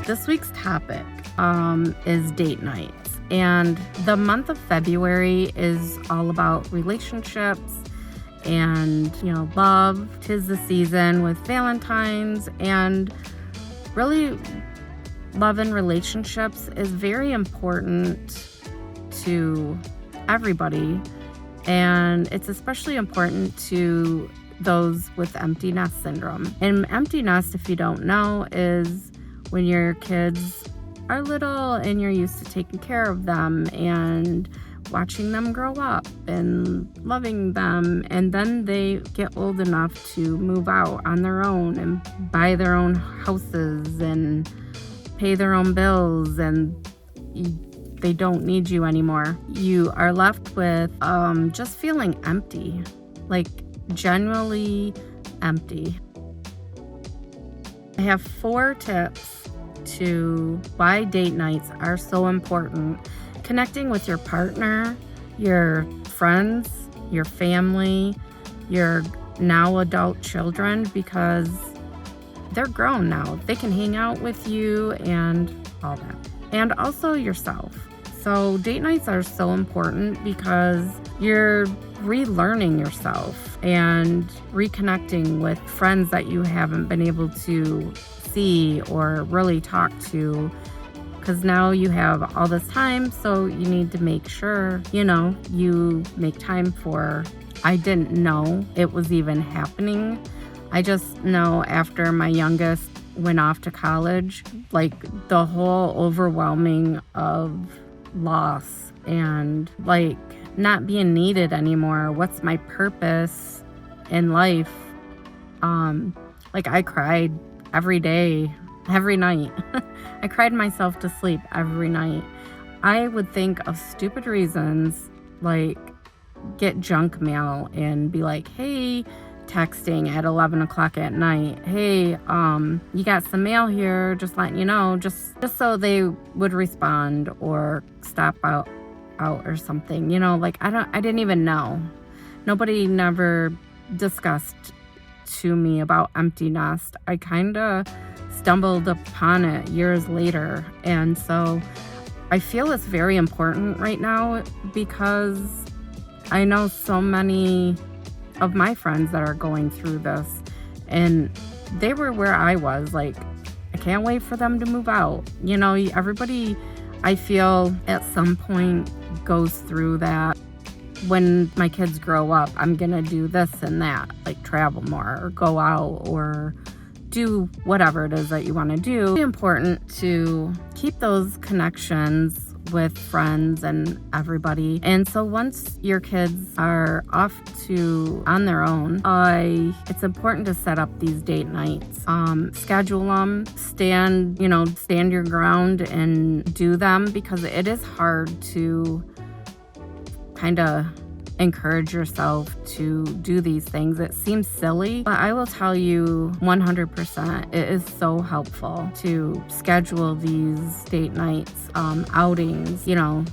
this week's topic is date nights. And the month of February is all about relationships and, love. 'Tis the season with Valentine's, and really love and relationships is very important to everybody. And it's especially important to those with empty nest syndrome. And empty nest, if you don't know, is when your kids are little and you're used to taking care of them and watching them grow up and loving them, and then they get old enough to move out on their own and buy their own houses and pay their own bills, and they don't need you anymore. You are left with just feeling empty, like genuinely empty. I have 4 tips to why date nights are so important. Connecting with your partner, your friends, your family, your now adult children, because they're grown now. They can hang out with you and all that. And also yourself. So date nights are so important because you're relearning yourself and reconnecting with friends that you haven't been able to see or really talk to, because now you have all this time, so you need to make sure, you make time for. I didn't know it was even happening. I just know after my youngest went off to college, like the whole overwhelming of loss and like not being needed anymore. What's my purpose in life? I cried every day, every night. I cried myself to sleep every night. I would think of stupid reasons, like get junk mail and be like, hey, texting at 11 o'clock at night, hey, you got some mail here, just letting you know, just so they would respond or stop out or something, I didn't even know. Nobody never discussed to me about empty nest. I kind of stumbled upon it years later, and so I feel it's very important right now because I know so many of my friends that are going through this, and they were where I was. Like, I can't wait for them to move out. Everybody, I feel, at some point goes through that. When my kids grow up, I'm gonna do this and that, like travel more or go out or do whatever it is that you want to do. It's important to keep those connections with friends and everybody. And so once your kids are off on their own, it's important to set up these date nights. Schedule them, stand your ground and do them, because it is hard to kind of encourage yourself to do these things. It seems silly, but I will tell you 100% it is so helpful to schedule these date nights, outings,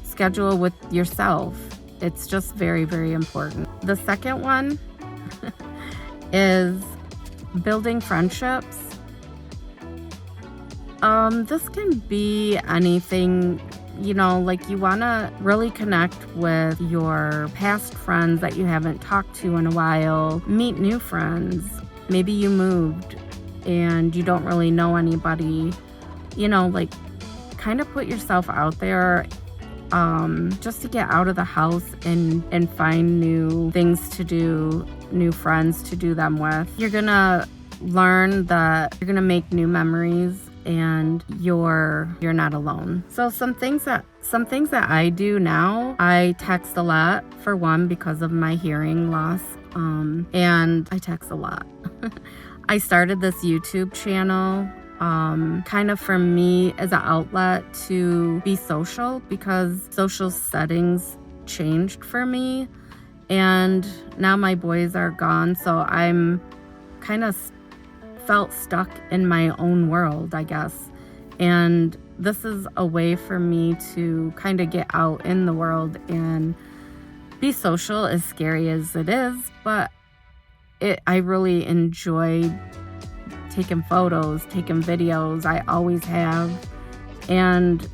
schedule with yourself. It's just very, very important. The second one is building friendships. This can be anything. You want to really connect with your past friends that you haven't talked to in a while, meet new friends. Maybe you moved and you don't really know anybody, kind of put yourself out there, just to get out of the house and find new things to do, new friends to do them with. You're going to learn that you're going to make new memories, and you're not alone. So some things that I do now, I text a lot, for one, because of my hearing loss, and I text a lot. I started this YouTube channel kind of for me as an outlet to be social, because social settings changed for me, and now my boys are gone, so I'm kind of felt stuck in my own world, I guess. And this is a way for me to kind of get out in the world and be social, as scary as it is, but I really enjoy taking photos, taking videos. I always have. And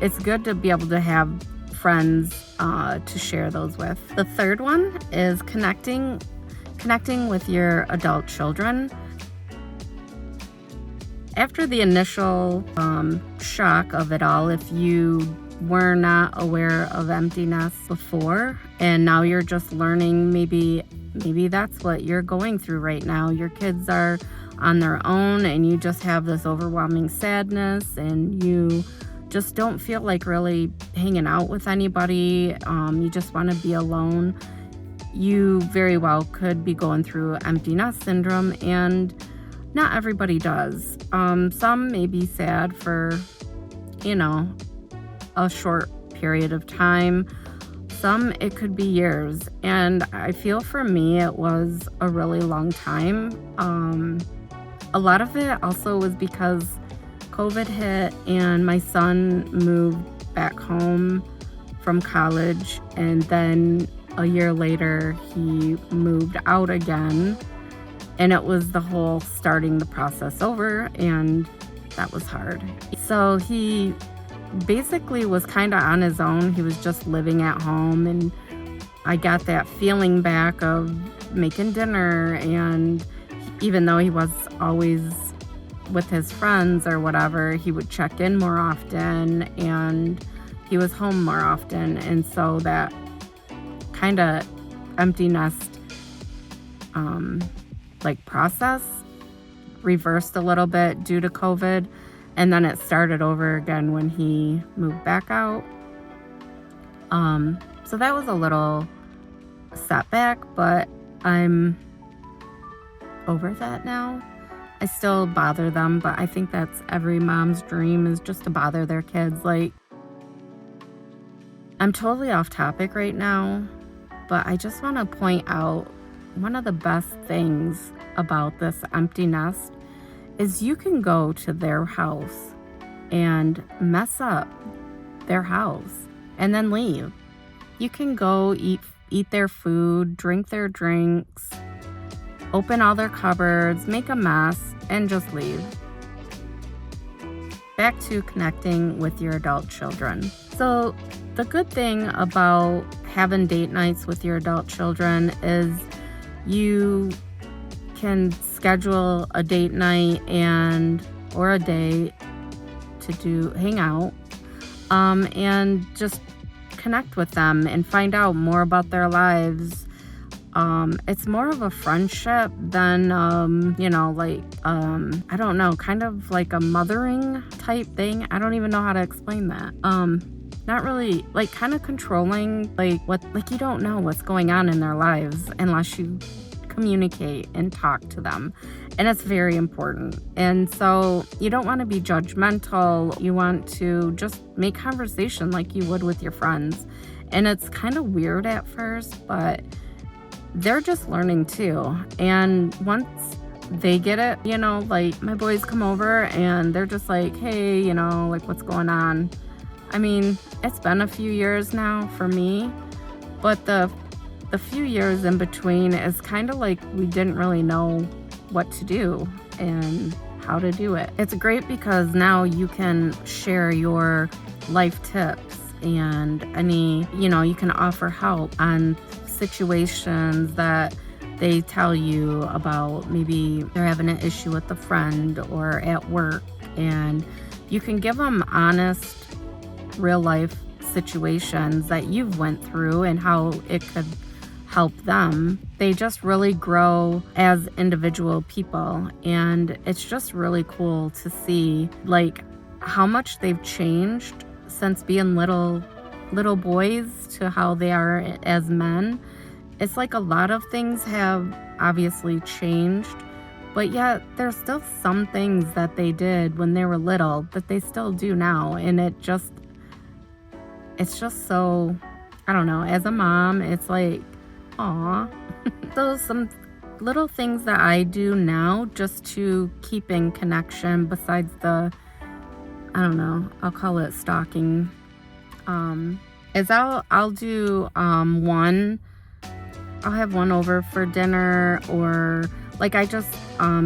it's good to be able to have friends to share those with. The third one is connecting with your adult children. After the initial shock of it all, if you were not aware of emptiness before and now you're just learning, maybe that's what you're going through right now. Your kids are on their own and you just have this overwhelming sadness and you just don't feel like really hanging out with anybody. You just want to be alone. You very well could be going through empty nest syndrome, and not everybody does. Some may be sad for, a short period of time. Some, it could be years. And I feel for me, it was a really long time. A lot of it also was because COVID hit and my son moved back home from college, and then a year later he moved out again, and it was the whole starting the process over, and that was hard. So he basically was kind of on his own. He was just living at home, and I got that feeling back of making dinner, and even though he was always with his friends or whatever, he would check in more often and he was home more often. And so that kind of empty nest process reversed a little bit due to COVID, and then it started over again when he moved back out. So that was a little setback, but I'm over that now. I still bother them, but I think that's every mom's dream, is just to bother their kids. Like, I'm totally off topic right now, but I just want to point out one of the best things about this empty nest is you can go to their house and mess up their house and then leave. You can go eat their food, drink their drinks, open all their cupboards, make a mess, and just leave. Back to connecting with your adult children. So the good thing about having date nights with your adult children is you can schedule a date night or a day to hang out and just connect with them and find out more about their lives. It's more of a friendship than, I don't know, kind of like a mothering type thing. I don't even know how to explain that. Not really, kind of controlling, you don't know what's going on in their lives unless you communicate and talk to them. And it's very important. And so you don't want to be judgmental. You want to just make conversation like you would with your friends. And it's kind of weird at first, but they're just learning too. And once they get it, my boys come over and they're just like, hey, what's going on? I mean, it's been a few years now for me, but the few years in between is kind of like we didn't really know what to do and how to do it. It's great because now you can share your life tips and you can offer help on situations that they tell you about. Maybe they're having an issue with a friend or at work, and you can give them honest, real life situations that you've went through and how it could help them. They just really grow as individual people, and it's just really cool to see how much they've changed since being little boys to how they are as men. It's like a lot of things have obviously changed, but yet there's still some things that they did when they were little that they still do now. And it's just so, I don't know, as a mom, it's like, aw. So some little things that I do now just to keep in connection besides the, I don't know, I'll call it stalking, is I'll do I'll have one over for dinner, or I just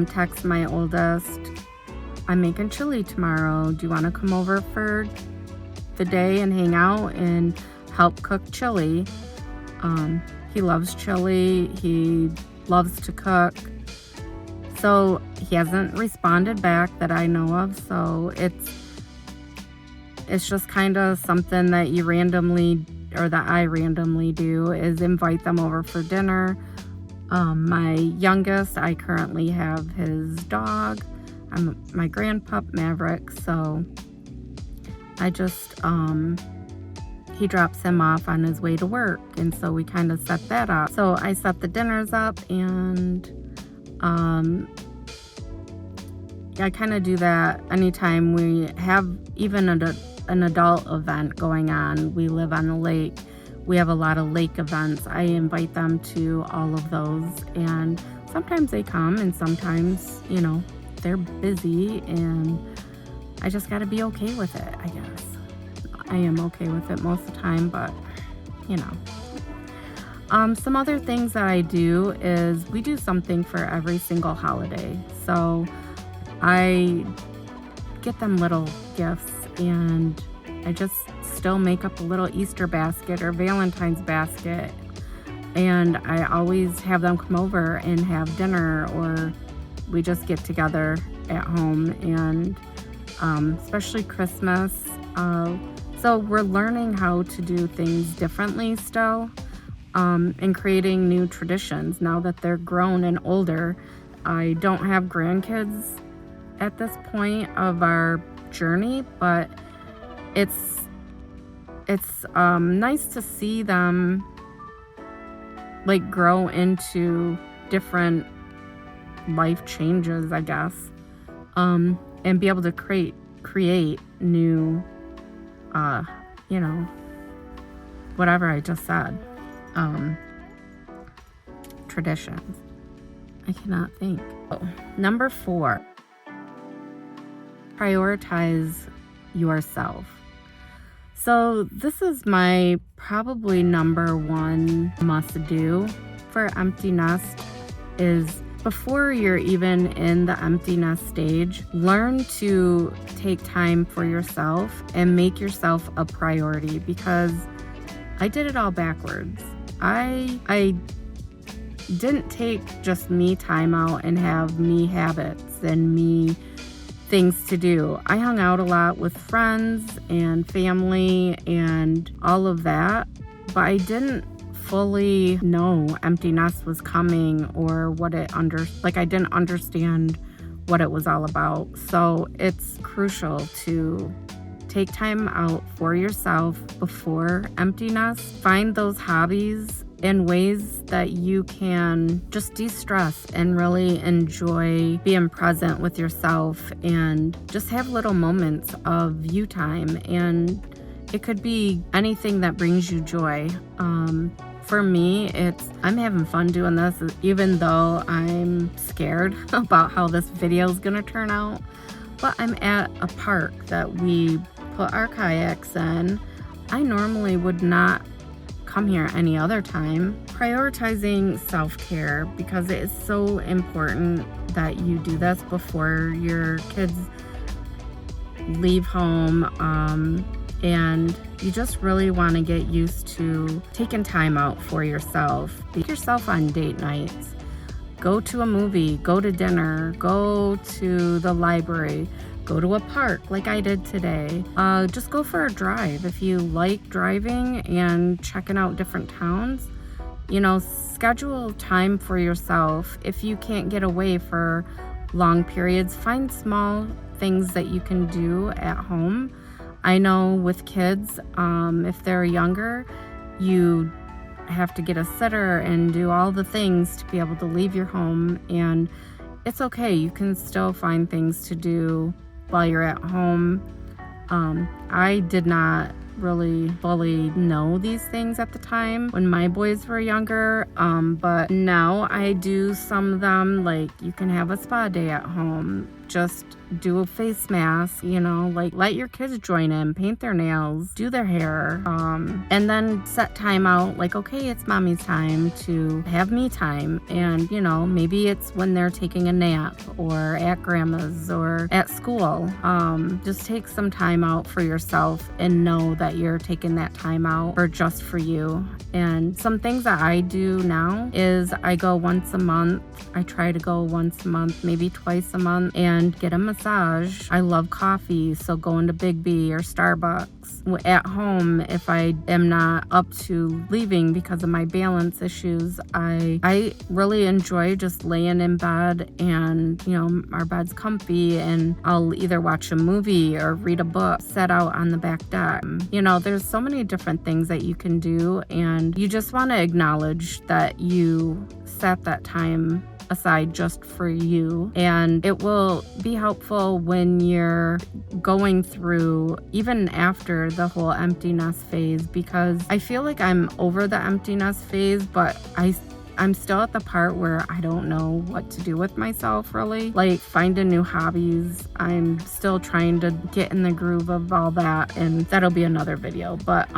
text my oldest, I'm making chili tomorrow. Do you want to come over for the day and hang out and help cook chili? He loves chili. He loves to cook. So he hasn't responded back that I know of. So it's just kind of something that you randomly, or that I randomly do, is invite them over for dinner. My youngest, I currently have his dog. I'm my grandpup Maverick, so I just he drops him off on his way to work, and so we kind of set that up. So I set the dinners up, and I kind of do that anytime we have even an adult event going on. We live on the lake. We have a lot of lake events. I invite them to all of those, and sometimes they come, and sometimes, they're busy, and I just got to be okay with it, I guess. I am okay with it most of the time, but, some other things that I do is we do something for every single holiday. So I get them little gifts, and I just still make up a little Easter basket or Valentine's basket, and I always have them come over and have dinner, or we just get together at home, and especially Christmas. So we're learning how to do things differently still, and creating new traditions now that they're grown and older. I don't have grandkids at this point of our journey, but it's nice to see them grow into different life changes, I guess, and be able to create new whatever I just said, traditions. I cannot think. Number 4, prioritize yourself. So this is my probably number 1 must do for empty nest, is before you're even in the empty nest stage, learn to take time for yourself and make yourself a priority, because I did it all backwards. I didn't take just me time out and have me habits and me things to do. I hung out a lot with friends and family and all of that, but I didn't fully know empty nest was coming, or what I didn't understand what it was all about. So it's crucial to take time out for yourself before empty nest. Find those hobbies and ways that you can just de-stress and really enjoy being present with yourself, and just have little moments of you time. And it could be anything that brings you joy. For me, I'm having fun doing this, even though I'm scared about how this video is going to turn out. But I'm at a park that we put our kayaks in. I normally would not come here any other time. Prioritizing self-care, because it is so important that you do this before your kids leave home, and you just really want to get used to taking time out for yourself. Take yourself on date nights. Go to a movie, go to dinner, go to the library, go to a park like I did today. Just go for a drive if you like driving and checking out different towns. Schedule time for yourself. If you can't get away for long periods, find small things that you can do at home. I know with kids, if they're younger, you have to get a sitter and do all the things to be able to leave your home, and it's okay. You can still find things to do while you're at home. I did not really fully know these things at the time when my boys were younger, but now I do some of them. Like, you can have a spa day at home. just do a face mask, like let your kids join in, paint their nails, do their hair, and then set time out, like, okay, it's mommy's time to have me time. And, maybe it's when they're taking a nap or at grandma's or at school. Just take some time out for yourself and know that you're taking that time out just for you. And some things that I do now is I go once a month. I try to go once a month, maybe twice a month, and get a massage. I love coffee, so going to Big B or Starbucks. At home, if I am not up to leaving because of my balance issues, I really enjoy just laying in bed and, our bed's comfy, and I'll either watch a movie or read a book, set out on the back deck. There's so many different things that you can do, and you just want to acknowledge that you set that time aside just for you. And it will be helpful when you're going through, even after the whole empty nest phase, because I feel like I'm over the empty nest phase, but I'm still at the part where I don't know what to do with myself, really. Like, finding new hobbies. I'm still trying to get in the groove of all that, and that'll be another video. But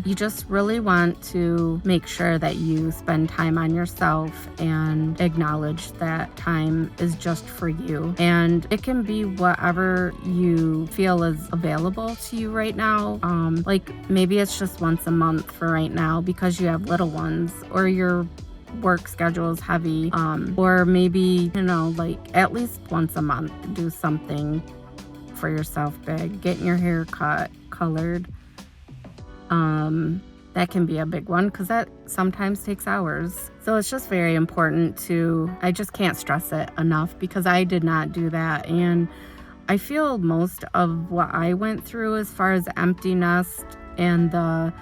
you just really want to make sure that you spend time on yourself and acknowledge that time is just for you. And it can be whatever you feel is available to you right now. Like, maybe it's just once a month for right now because you have little ones, or your work schedule is heavy, or maybe, like at least once a month, do something for yourself big. Getting your hair cut, colored, that can be a big one because that sometimes takes hours. So it's just very important I just can't stress it enough, because I did not do that. And I feel most of what I went through as far as empty nest and the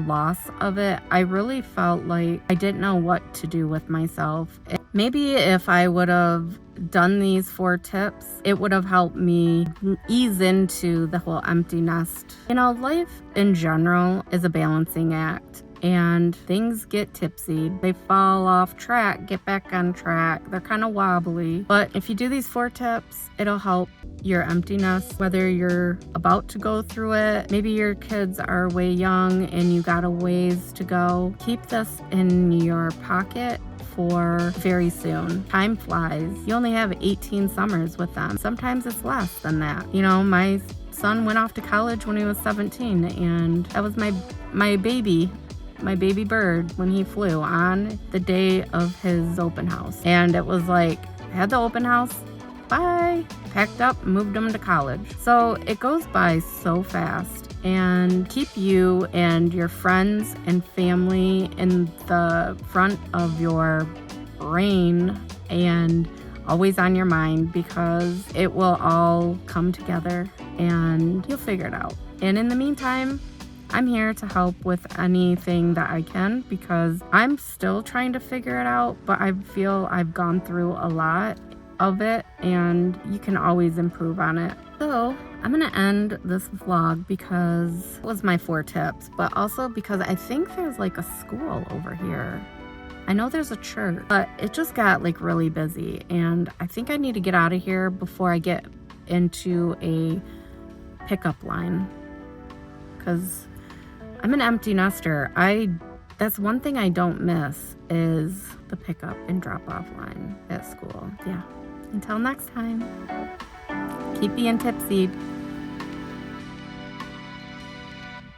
loss of it, I really felt like I didn't know what to do with myself. Maybe if I would have done these 4 tips, it would have helped me ease into the whole empty nest. Life in general is a balancing act, and things get tipsy. They fall off track, get back on track. They're kind of wobbly. But if you do these 4 tips, it'll help your emptiness, whether you're about to go through it, maybe your kids are way young and you got a ways to go. Keep this in your pocket for very soon. Time flies. You only have 18 summers with them. Sometimes it's less than that. My son went off to college when he was 17, and that was my baby bird when he flew on the day of his open house. And it was like, had the open house, bye, packed up, moved him to college. So it goes by so fast. And keep you and your friends and family in the front of your brain and always on your mind, because it will all come together and you'll figure it out. And in the meantime, I'm here to help with anything that I can, because I'm still trying to figure it out, but I feel I've gone through a lot of it, and you can always improve on it. So I'm gonna end this vlog because it was my 4 tips, but also because I think there's like a school over here. I know there's a church, but it just got like really busy, and I think I need to get out of here before I get into a pickup line, because I'm an empty nester. That's one thing I don't miss, is the pickup and drop off line at school. Yeah. Until next time, keep being tipsy.